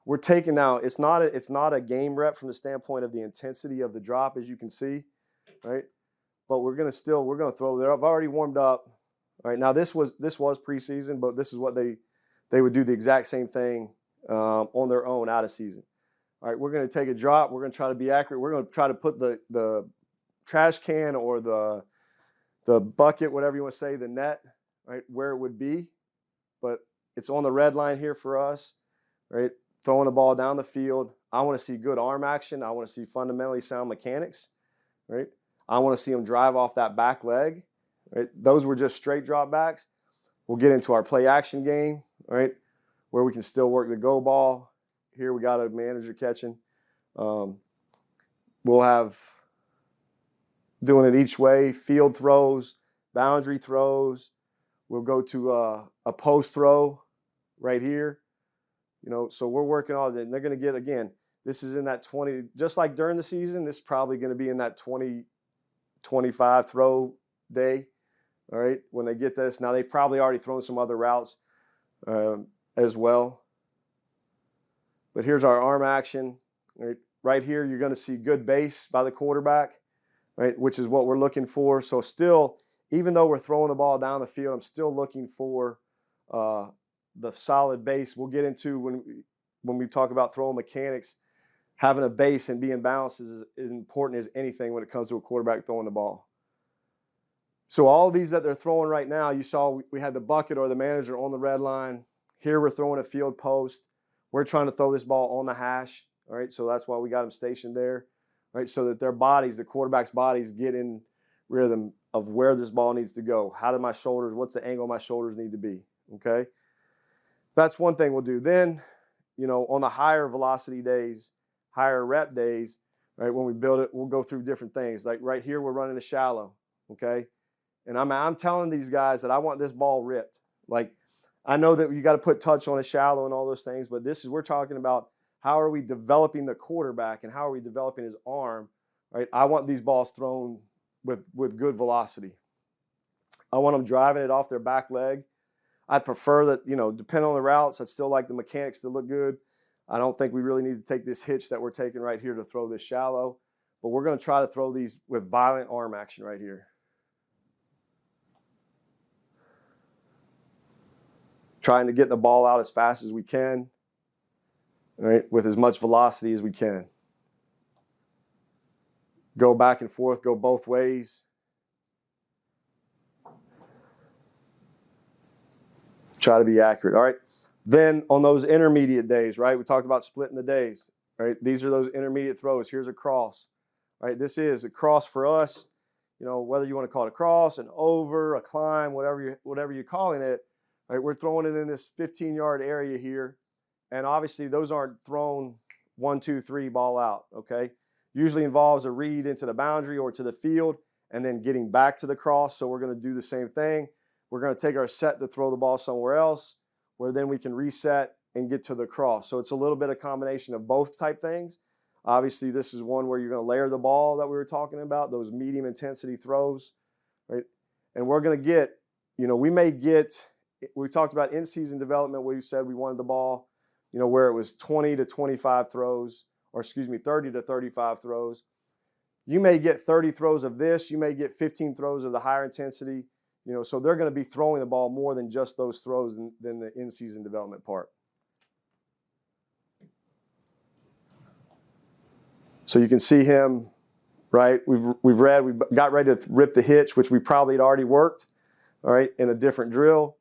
we're taking now, it's not a game rep from the standpoint of the intensity of the drop, as you can see, right? But we're going to throw there. I've already warmed up. All right, now this was preseason, but this is what they would do the exact same thing on their own out of season. All right, we're going to take a drop. We're going to try to be accurate. We're going to try to put the trash can or the bucket, whatever you want to say, the net, right, where it would be. But it's on the red line here for us, right? Throwing the ball down the field. I want to see good arm action. I want to see fundamentally sound mechanics, right? I want to see them drive off that back leg, right? Those were just straight drop backs. We'll get into our play action game, right, where we can still work the go ball. Here we got a manager catching. We'll have doing it each way, field throws, boundary throws. We'll go to a post throw right here. So we're working on it. And they're going to get, again, this is in that 20, just like during the season, this is probably going to be in that 20, 25 throw day, all right, when they get this. Now, they've probably already thrown some other routes as well. But here's our arm action. Right here, you're going to see good base by the quarterback, right, which is what we're looking for. So still, even though we're throwing the ball down the field, I'm still looking for the solid base. We'll get into when we talk about throwing mechanics, having a base and being balanced is as important as anything when it comes to a quarterback throwing the ball. So all of these that they're throwing right now, you saw we had the bucket or the manager on the red line. Here we're throwing a field post. We're trying to throw this ball on the hash, all right? So that's why we got them stationed there, right? So that their bodies, the quarterback's bodies, get in rhythm of where this ball needs to go. How do my shoulders, what's the angle my shoulders need to be, okay? That's one thing we'll do. Then, on the higher velocity days, higher rep days, right, when we build it, we'll go through different things. Like right here, we're running a shallow, okay? And I'm telling these guys that I want this ball ripped. Like, I know that you got to put touch on a shallow and all those things, but we're talking about how are we developing the quarterback and how are we developing his arm, right? I want these balls thrown with good velocity. I want them driving it off their back leg. I'd prefer that, depending on the routes, I'd still like the mechanics to look good. I don't think we really need to take this hitch that we're taking right here to throw this shallow, but we're going to try to throw these with violent arm action right here. Trying to get the ball out as fast as we can, right, with as much velocity as we can. Go back and forth, go both ways. Try to be accurate, all right? Then on those intermediate days, right, we talked about splitting the days, right? These are those intermediate throws. Here's a cross, right? This is a cross for us, whether you want to call it a cross, an over, a climb, whatever you're calling it, right? We're throwing it in this 15-yard area here, and obviously those aren't thrown 1, 2, 3, ball out, okay? Usually involves a read into the boundary or to the field and then getting back to the cross, so we're going to do the same thing. We're going to take our set to throw the ball somewhere else where then we can reset and get to the cross. So it's a little bit of combination of both type things. Obviously, this is one where you're going to layer the ball that we were talking about, those medium intensity throws, right? And we're going to get, we talked about in-season development where you said we wanted the ball, where it was 20 to 25 throws, 30 to 35 throws. You may get 30 throws of this. You may get 15 throws of the higher intensity. So they're going to be throwing the ball more than just those throws than the in-season development part. So you can see him, right? We got ready to rip the hitch, which we probably had already worked, all right, in a different drill.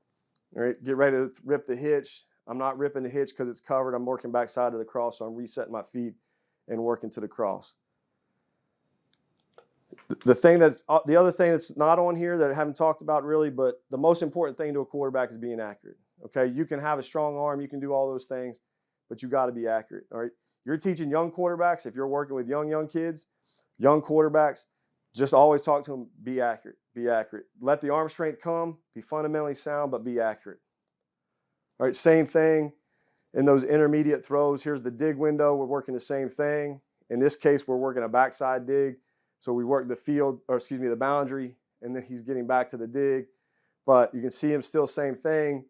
All right, get ready to rip the hitch. I'm not ripping the hitch because it's covered. I'm working backside of the cross, so I'm resetting my feet and working to the cross. The other thing that's not on here that I haven't talked about really, but the most important thing to a quarterback is being accurate. Okay, you can have a strong arm, you can do all those things, but you got to be accurate. All right, you're teaching young quarterbacks. If you're working with young kids, young quarterbacks, just always talk to them. Be accurate. Be accurate. Let the arm strength come. Be fundamentally sound, but be accurate. All right, same thing in those intermediate throws. Here's the dig window. We're working the same thing. In this case, we're working a backside dig. So we work the boundary, and then he's getting back to the dig. But you can see him still same thing,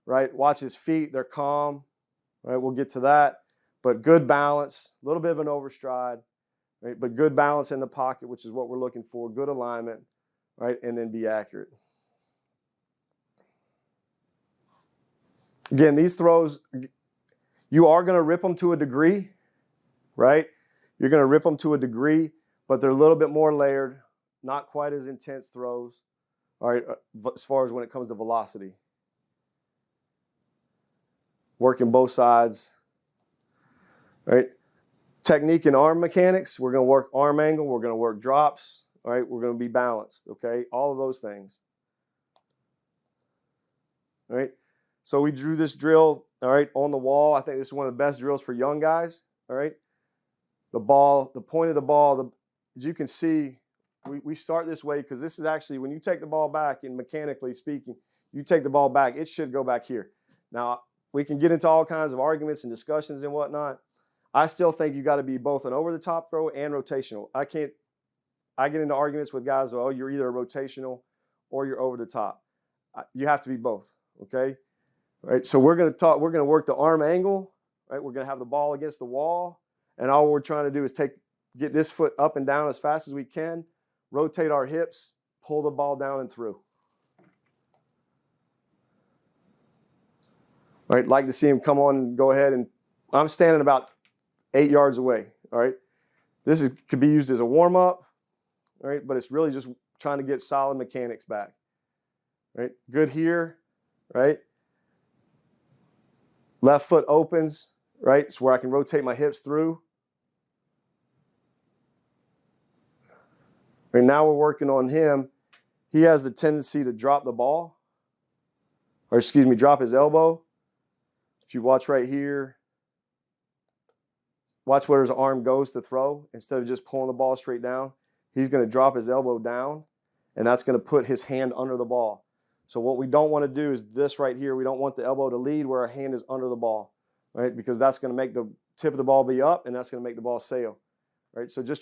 right? Watch his feet. They're calm, right? We'll get to that. but good balance, a little bit of an overstride, right? But good balance in the pocket, which is what we're looking for, good alignment, right? And then be accurate. Again, these throws, you are going to rip them to a degree, right? You're going to rip them to a degree, but they're a little bit more layered, not quite as intense throws, all right, as far as when it comes to velocity. Working both sides, right? Technique and arm mechanics, we're going to work arm angle, we're going to work drops, all right? We're going to be balanced, okay? All of those things, all right? So we drew this drill, all right, on the wall. I think this is one of the best drills for young guys, all right? The ball, the point of the ball, as you can see, we start this way because this is actually, when you take the ball back, and mechanically speaking, you take the ball back, it should go back here. Now, we can get into all kinds of arguments and discussions and whatnot. I still think you got to be both an over-the-top throw and rotational. I get into arguments with guys, oh, you're either a rotational or you're over-the-top. You have to be both, okay? Right, so we're going to work the arm angle, right? We're going to have the ball against the wall, and all we're trying to do is get this foot up and down as fast as we can, rotate our hips, pull the ball down and through. All right, like to see him come on and go ahead, and I'm standing about 8 yards away, all right? This could be used as a warm-up, all right, but it's really just trying to get solid mechanics back, right? Good here, right? Left foot opens, right? It's where I can rotate my hips through. Right, now we're working on him. He has the tendency to drop the ball, or excuse me, drop his elbow. If you watch right here, watch where his arm goes to throw. Instead of just pulling the ball straight down, he's going to drop his elbow down, and that's going to put his hand under the ball. So what we don't want to do is this right here. We don't want the elbow to lead where our hand is under the ball, right? Because that's going to make the tip of the ball be up, and that's going to make the ball sail, right? So just try